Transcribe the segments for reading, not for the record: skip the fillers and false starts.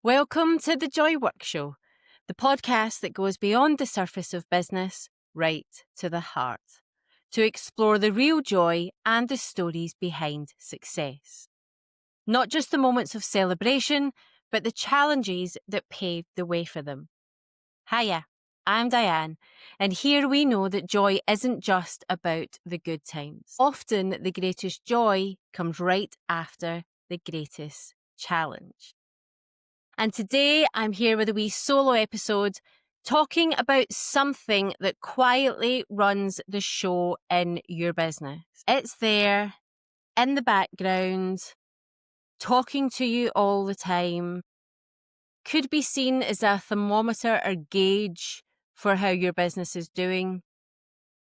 Welcome to the Joy Work Show, the podcast that goes beyond the surface of business, right to the heart, to explore the real joy and the stories behind success. Not just the moments of celebration, but the challenges that paved the way for them. Hiya, I'm Diane, and here we know that joy isn't just about the good times. Often the greatest joy comes right after the greatest challenge. And today I'm here with a wee solo episode talking about something that quietly runs the show in your business. It's there in the background, talking to you all the time, could be seen as a thermometer or gauge for how your business is doing.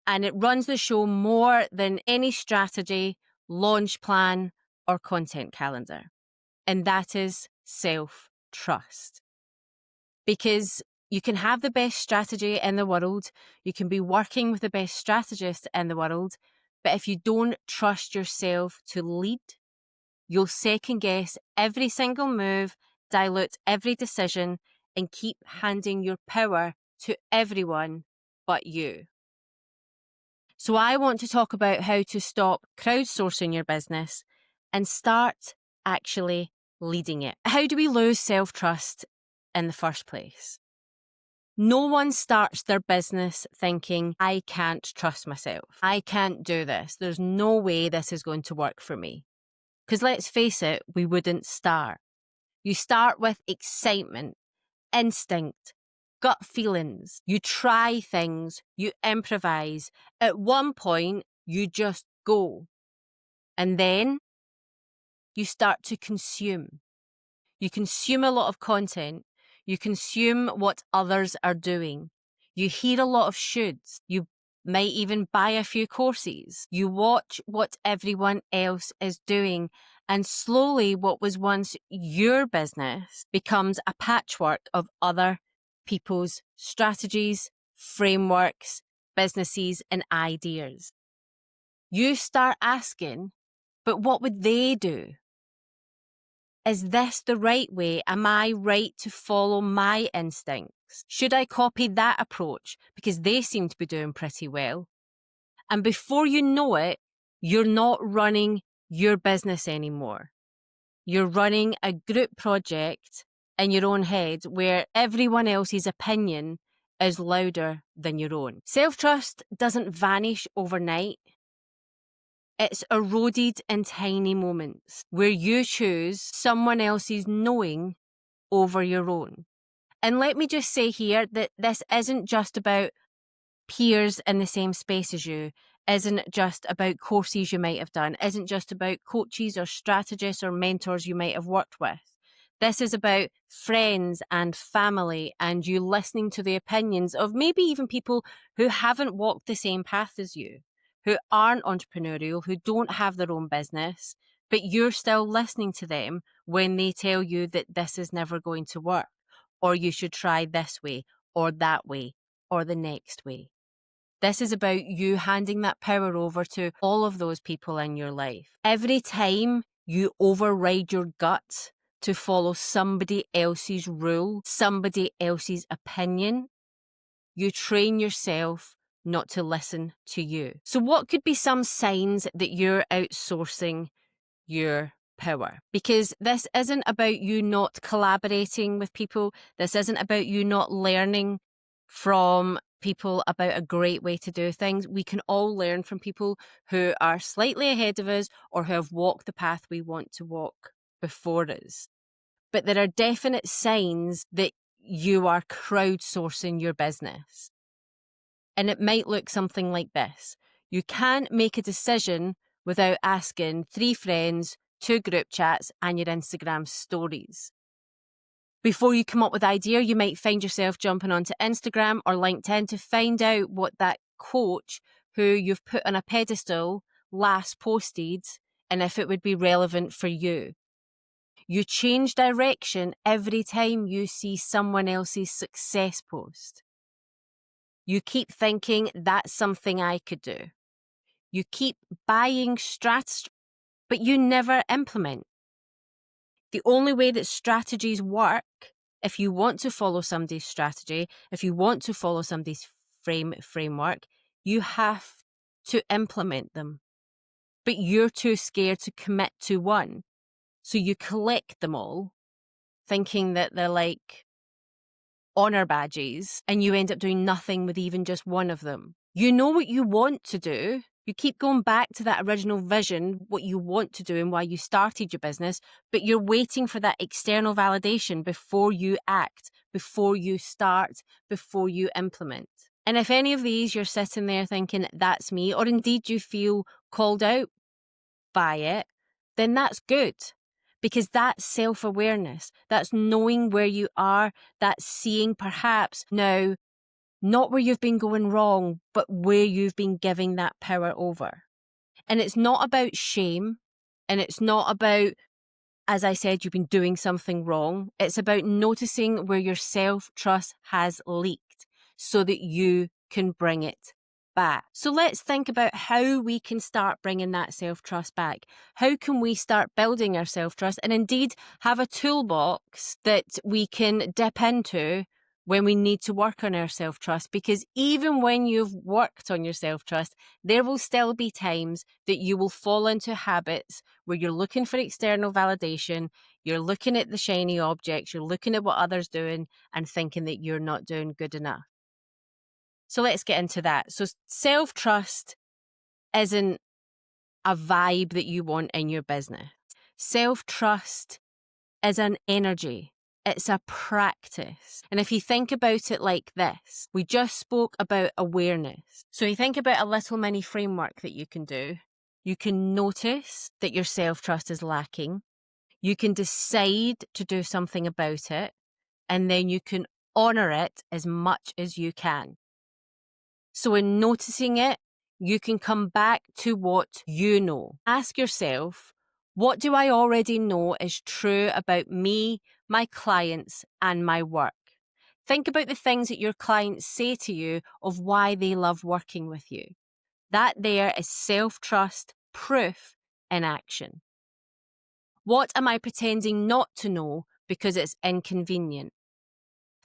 And it runs the show more than any strategy, launch plan, or content calendar. And that is self-trust. Because you can have the best strategy in the world, you can be working with the best strategist in the world, but if you don't trust yourself to lead, you'll second guess every single move, dilute every decision, and keep handing your power to everyone but you. So I want to talk about how to stop crowdsourcing your business and start actually leading it. How do we lose self-trust in the first place? No one starts their business thinking, I can't trust myself. I can't do this. There's no way this is going to work for me. Because let's face it, we wouldn't start. You start with excitement, instinct, gut feelings. You try things, you improvise. At one point, you just go. And then you start to consume. You consume a lot of content. You consume what others are doing. You hear a lot of shoulds. You might even buy a few courses. You watch what everyone else is doing. And slowly what was once your business becomes a patchwork of other people's strategies, frameworks, businesses, and ideas. You start asking, but what would they do? Is this the right way? Am I right to follow my instincts? Should I copy that approach because they seem to be doing pretty well? And before you know it, you're not running your business anymore. You're running a group project in your own head where everyone else's opinion is louder than your own. Self-trust doesn't vanish overnight. It's eroded in tiny moments where you choose someone else's knowing over your own. And let me just say here that this isn't just about peers in the same space as you, isn't just about courses you might have done, isn't just about coaches or strategists or mentors you might have worked with. This is about friends and family and you listening to the opinions of maybe even people who haven't walked the same path as you, who aren't entrepreneurial, who don't have their own business, but you're still listening to them when they tell you that this is never going to work, or you should try this way, or that way, or the next way. This is about you handing that power over to all of those people in your life. Every time you override your gut to follow somebody else's rule, somebody else's opinion, you train yourself not to listen to you. So what could be some signs that you're outsourcing your power? Because this isn't about you not collaborating with people. This isn't about you not learning from people about a great way to do things. We can all learn from people who are slightly ahead of us or who have walked the path we want to walk before us. But there are definite signs that you are crowdsourcing your business. And it might look something like this. You can't make a decision without asking 3 friends, 2 group chats, and your Instagram stories. Before you come up with an idea, you might find yourself jumping onto Instagram or LinkedIn to find out what that coach who you've put on a pedestal last posted and if it would be relevant for you. You change direction every time you see someone else's success post. You keep thinking, that's something I could do. You keep buying strategies, but you never implement. The only way that strategies work, if you want to follow somebody's strategy, if you want to follow somebody's framework, you have to implement them. But you're too scared to commit to one. So you collect them all, thinking that they're like honor badges, and you end up doing nothing with even just one of them. You know what you want to do. You keep going back to that original vision, what you want to do and why you started your business, but you're waiting for that external validation before you act, before you start, before you implement. And if any of these you're sitting there thinking, that's me, or indeed you feel called out by it, then that's good. Because that's self-awareness. That's knowing where you are. That's seeing perhaps now not where you've been going wrong, but where you've been giving that power over. And it's not about shame. And it's not about, as I said, you've been doing something wrong. It's about noticing where your self-trust has leaked so that you can bring it back. So let's think about how we can start bringing that self-trust back. How can we start building our self-trust and indeed have a toolbox that we can dip into when we need to work on our self-trust? Because even when you've worked on your self-trust, there will still be times that you will fall into habits where you're looking for external validation, you're looking at the shiny objects, you're looking at what others are doing and thinking that you're not doing good enough. So let's get into that. So self-trust isn't a vibe that you want in your business. Self-trust is an energy. It's a practice. And if you think about it like this, we just spoke about awareness. So you think about a little mini framework that you can do. You can notice that your self-trust is lacking. You can decide to do something about it. And then you can honor it as much as you can. So in noticing it, you can come back to what you know. Ask yourself, what do I already know is true about me, my clients, and my work? Think about the things that your clients say to you of why they love working with you. That there is self-trust proof in action. What am I pretending not to know because it's inconvenient?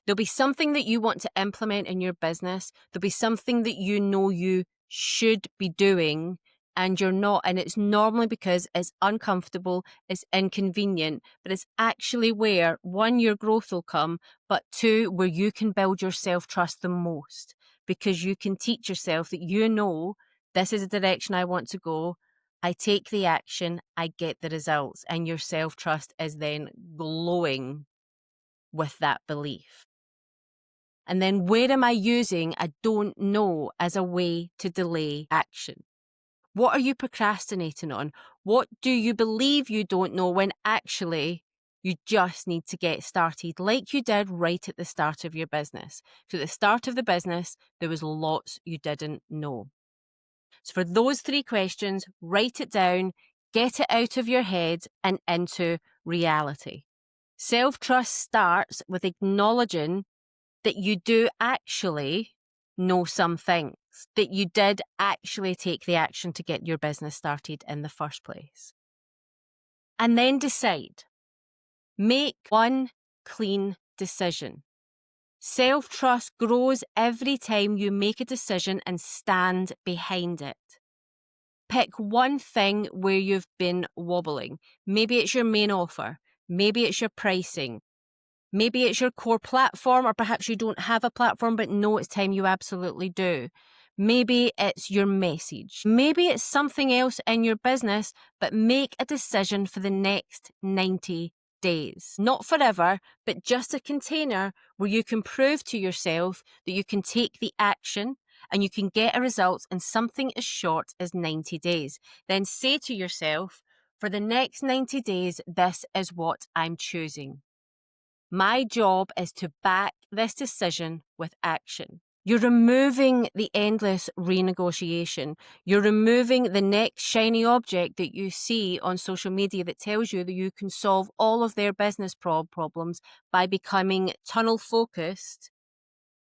There'll be something that you want to implement in your business. There'll be something that you know you should be doing and you're not. And it's normally because it's uncomfortable, it's inconvenient, but it's actually where, one, your growth will come, but two, where you can build your self-trust the most because you can teach yourself that you know this is the direction I want to go. I take the action, I get the results, and your self-trust is then glowing with that belief. And then where am I using I don't know as a way to delay action? What are you procrastinating on? What do you believe you don't know when actually you just need to get started like you did right at the start of your business? So at the start of the business, there was lots you didn't know. So for those 3 questions, write it down, get it out of your head and into reality. Self-trust starts with acknowledging that you do actually know some things, that you did actually take the action to get your business started in the first place. And then decide. Make one clean decision. Self-trust grows every time you make a decision and stand behind it. Pick one thing where you've been wobbling. Maybe it's your main offer. Maybe it's your pricing. Maybe it's your core platform, or perhaps you don't have a platform, but no, it's time you absolutely do. Maybe it's your message. Maybe it's something else in your business, but make a decision for the next 90 days. Not forever, but just a container where you can prove to yourself that you can take the action and you can get a result in something as short as 90 days. Then say to yourself, for the next 90 days, this is what I'm choosing. My job is to back this decision with action. You're removing the endless renegotiation. You're removing the next shiny object that you see on social media that tells you that you can solve all of their business problems by becoming tunnel focused,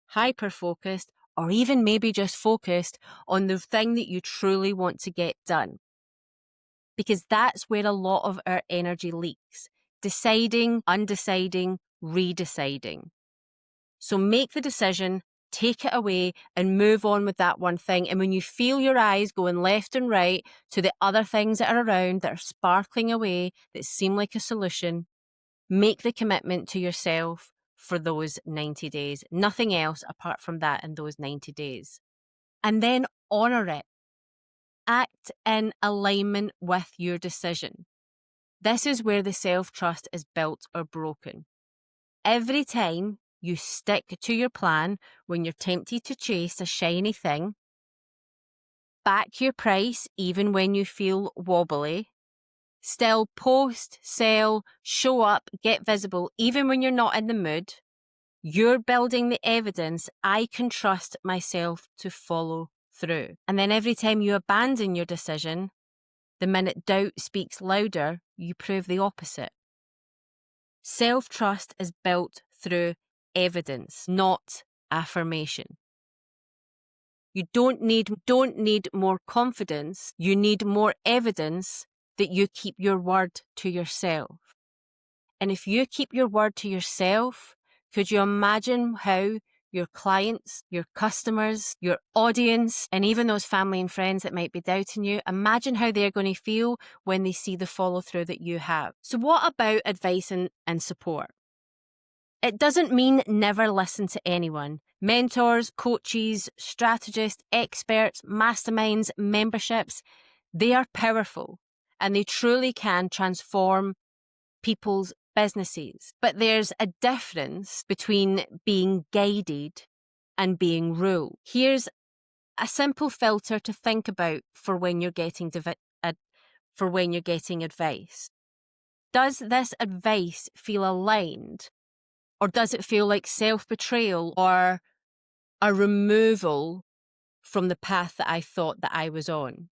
hyper focused, or even maybe just focused on the thing that you truly want to get done. Because that's where a lot of our energy leaks. deciding, undeciding, redeciding. So make the decision, take it away, and move on with that one thing. And when you feel your eyes going left and right to the other things that are around that are sparkling away, that seem like a solution, make the commitment to yourself for those 90 days. Nothing else apart from that in those 90 days. And then honor it. Act in alignment with your decision. This is where the self-trust is built or broken. Every time you stick to your plan when you're tempted to chase a shiny thing, back your price even when you feel wobbly, still post, sell, show up, get visible even when you're not in the mood, you're building the evidence I can trust myself to follow through. And then every time you abandon your decision, the minute doubt speaks louder, you prove the opposite. Self-trust is built through evidence, not affirmation. You don't need more confidence. You need more evidence that you keep your word to yourself. And if you keep your word to yourself, could you imagine how your clients, your customers, your audience, and even those family and friends that might be doubting you, imagine how they're going to feel when they see the follow through that you have. So what about advice and support? It doesn't mean never listen to anyone. Mentors, coaches, strategists, experts, masterminds, memberships, they are powerful and they truly can transform people's businesses. But there's a difference between being guided and being ruled. Here's a simple filter to think about for when you're getting advice. Does this advice feel aligned? Or does it feel like self-betrayal or a removal from the path that I thought that I was on?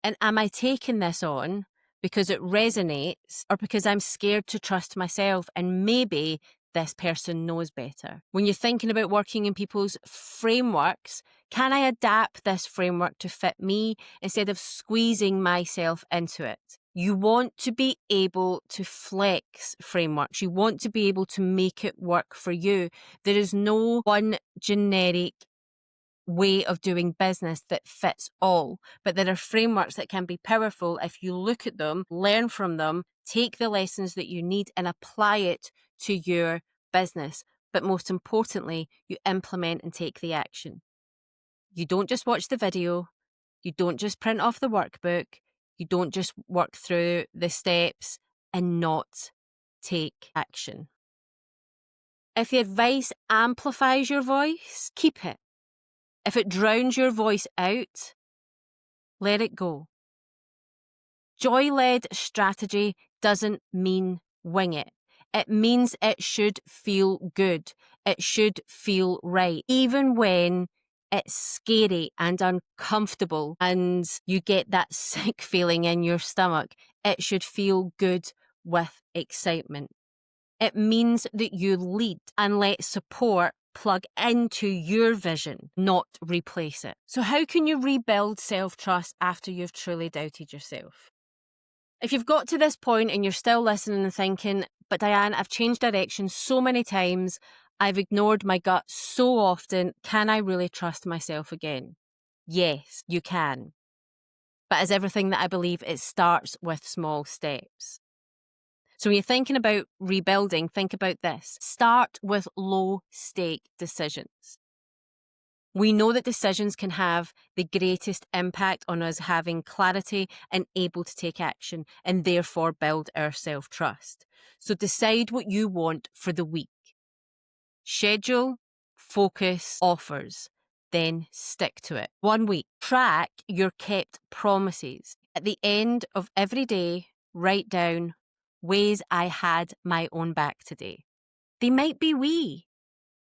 And am I taking this on because it resonates or because I'm scared to trust myself and maybe this person knows better? When you're thinking about working in people's frameworks, can I adapt this framework to fit me instead of squeezing myself into it? You want to be able to flex frameworks. You want to be able to make it work for you. There is no one generic way of doing business that fits all, but there are frameworks that can be powerful if you look at them, learn from them, take the lessons that you need and apply it to your business. But most importantly, you implement and take the action. You don't just watch the video. You don't just print off the workbook. You don't just work through the steps and not take action. If the advice amplifies your voice, keep it. If it drowns your voice out, let it go. Joy-led strategy doesn't mean wing it. It means it should feel good. It should feel right. Even when it's scary and uncomfortable and you get that sick feeling in your stomach, it should feel good with excitement. It means that you lead and let support plug into your vision, not replace it. So how can you rebuild self-trust after you've truly doubted yourself? If you've got to this point and you're still listening and thinking, but Diane, I've changed direction so many times, I've ignored my gut so often, can I really trust myself again? Yes, you can. But as everything that I believe, it starts with small steps. So when you're thinking about rebuilding, think about this. Start with low-stake decisions. We know that decisions can have the greatest impact on us having clarity and able to take action and therefore build our self-trust. So decide what you want for the week. Schedule, focus, offers, then stick to it. 1 week. Track your kept promises. At the end of every day, write down ways I had my own back today. They might be wee.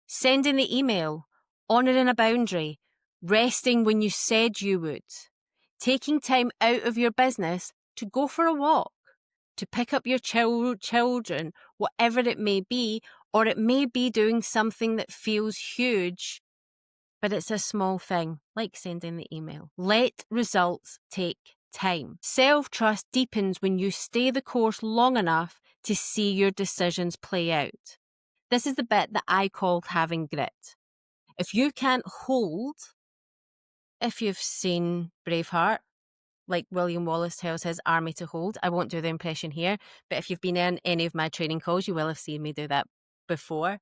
Sending the email, honouring a boundary, resting when you said you would, taking time out of your business to go for a walk, to pick up your children, whatever it may be, or it may be doing something that feels huge, but it's a small thing, like sending the email. Let results take time. Self-trust deepens when you stay the course long enough to see your decisions play out. This is the bit that I call having grit. If you can't hold, if you've seen Braveheart, like William Wallace tells his army to hold, I won't do the impression here, but if you've been in any of my training calls, you will have seen me do that before.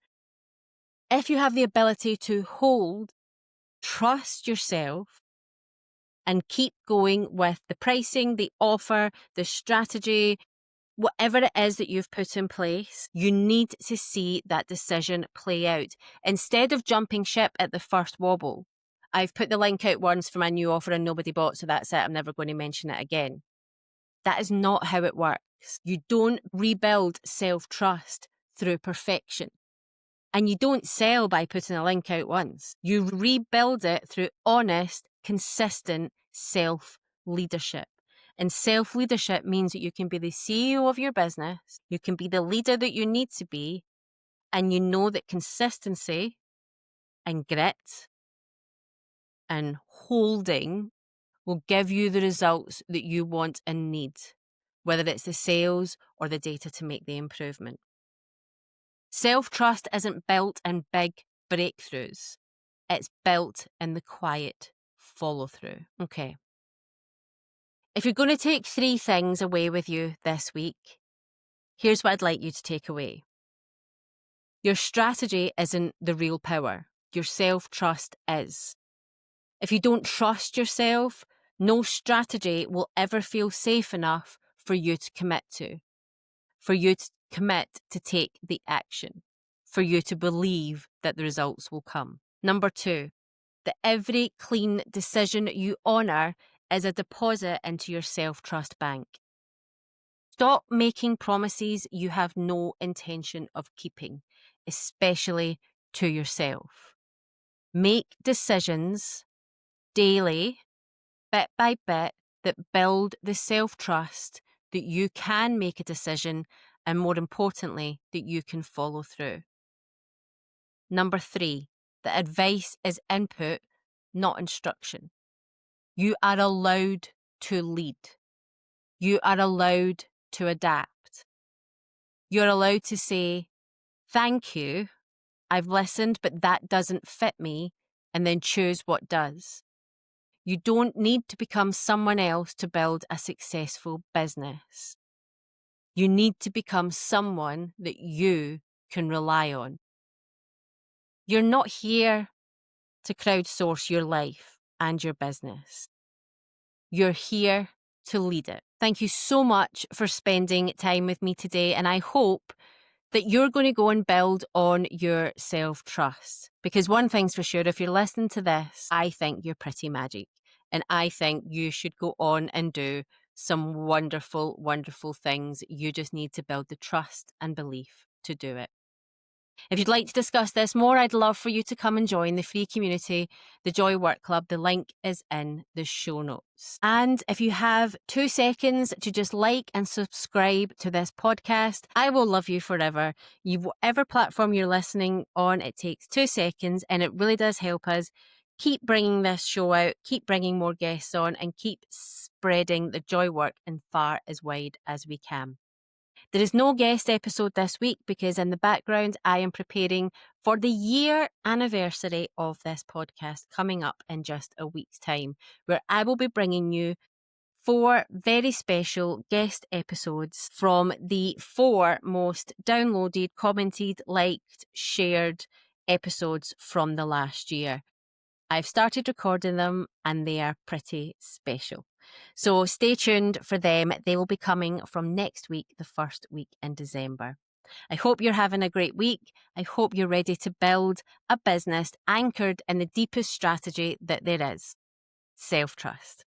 If you have the ability to hold, trust yourself, and keep going with the pricing, the offer, the strategy, whatever it is that you've put in place, you need to see that decision play out. Instead of jumping ship at the first wobble, I've put the link out once for my new offer and nobody bought, so that's it. I'm never going to mention it again. That is not how it works. You don't rebuild self-trust through perfection. And you don't sell by putting a link out once. You rebuild it through honest, consistent self-leadership. And self-leadership means that you can be the CEO of your business, you can be the leader that you need to be, and you know that consistency and grit and holding will give you the results that you want and need, whether it's the sales or the data to make the improvement. Self-trust isn't built in big breakthroughs. It's built in the quiet follow-through. Okay. If you're going to take 3 things away with you this week, here's what I'd like you to take away. Your strategy isn't the real power. Your self-trust is. If you don't trust yourself, no strategy will ever feel safe enough for you to commit to, for you to commit to take the action, for you to believe that the results will come. Number 2, that every clean decision you honour is a deposit into your self-trust bank. Stop making promises you have no intention of keeping, especially to yourself. Make decisions daily, bit by bit, that build the self-trust that you can make a decision and, more importantly, that you can follow through. Number 3, that advice is input, not instruction. You are allowed to lead. You are allowed to adapt. You're allowed to say, thank you, I've listened, but that doesn't fit me, and then choose what does. You don't need to become someone else to build a successful business. You need to become someone that you can rely on. You're not here to crowdsource your life and your business. You're here to lead it. Thank you so much for spending time with me today, and I hope that you're going to go and build on your self-trust. Because one thing's for sure, if you're listening to this, I think you're pretty magic. And I think you should go on and do some wonderful, wonderful things. You just need to build the trust and belief to do it. If you'd like to discuss this more, I'd love for you to come and join the free community, the Joy Work Club. The link is in the show notes. And if you have 2 seconds to just like and subscribe to this podcast, I will love you forever. Whatever platform you're listening on, it takes 2 seconds and it really does help us keep bringing this show out, keep bringing more guests on, and keep spreading the Joy Work in far as wide as we can. There is no guest episode this week because in the background I am preparing for the year anniversary of this podcast coming up in just a week's time, where I will be bringing you 4 very special guest episodes from the 4 most downloaded, commented, liked, shared episodes from the last year. I've started recording them and they are pretty special. So stay tuned for them. They will be coming from next week, the first week in December. I hope you're having a great week. I hope you're ready to build a business anchored in the deepest strategy that there is, self-trust.